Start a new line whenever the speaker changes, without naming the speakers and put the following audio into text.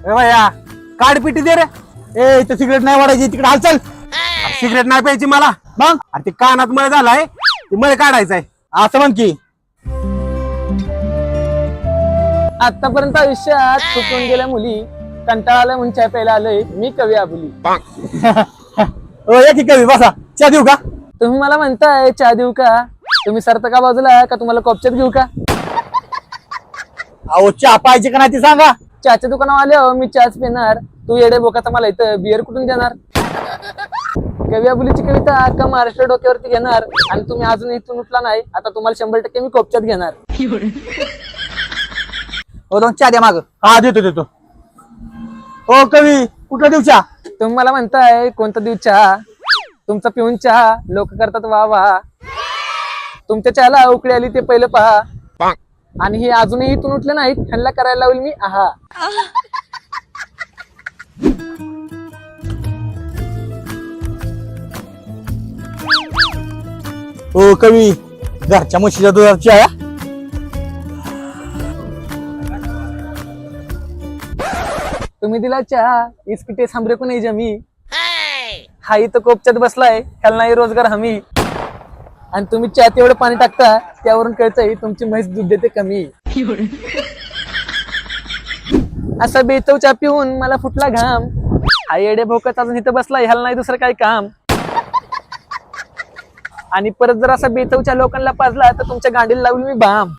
ए भैया काढ पिटी दे रे.
ए इथं सिगरेट नाही वाढायची, तिकडे हालचाल.
सिगरेट नाही प्यायची मला.
मग
अरे ते कानात मळ झालाय, ते मळ काढायचंय.
असं म्हण की.
आतापर्यंत आयुष्यात चुकून गेल्या मुली, कंटाळा आलाय म्हणून चाय प्यायला आलोय मी कवी आबुली.
ओ या की कवी, बसा. चहा देऊ का?
तुम्ही मला म्हणताय चहा देऊ का? तुम्ही सरता का बाजूला का तुम्हाला कॉपच्यात घेऊ का?
अहो चहा पाहिजे का नाही ते सांगा.
चहाच्या दुकानावर आले हो मी चहाच पिणार. तू येडे बोकाचा मला इथं बिअर कुठून देणार? कवी आबुलीची कविता अख्खा महाराष्ट्र डोक्यावरती घेणार आणि तुम्ही अजून इथून उठला नाही. आता तुम्हाला 100% मी कॉपच्यात घेणार.
हो दोन चहा द्या माग. हा देतो देतो. हो कवी कुठला देऊ चहा?
तुम्ही मला म्हणताय कोणता देऊ चहा? तुमचा पिऊन चहा लोक करतात वा वा. तुमच्या चहाला उकळी आली ते पहिलं पहा. आणि हे अजूनही इथून उठले नाहीत, ह्यांना करायला लावेल मी आहा.
हो कवी घरच्या म्हशीच्या दुधाची चहा.
तुम्ही दिला चहा इस्किटे सांभरे को नाही जमी. हा इथं कोपच्यात बसलाय, ह्याला नाही रोजगार हमी. आणि तुम्ही चहात एवढं पाणी टाकता त्यावरून कळतंय तुमची म्हैस दूध देते कमी. असा बेचव चहा पिऊन मला फुटला घाम. हा येडे भोकत अजून इथं बसलाय, ह्याला नाही दुसरं काही काम. आणि परत जर असा बेचवच्या लोकांना पाजला तर तुमच्या गाडीला लावली मी बाम.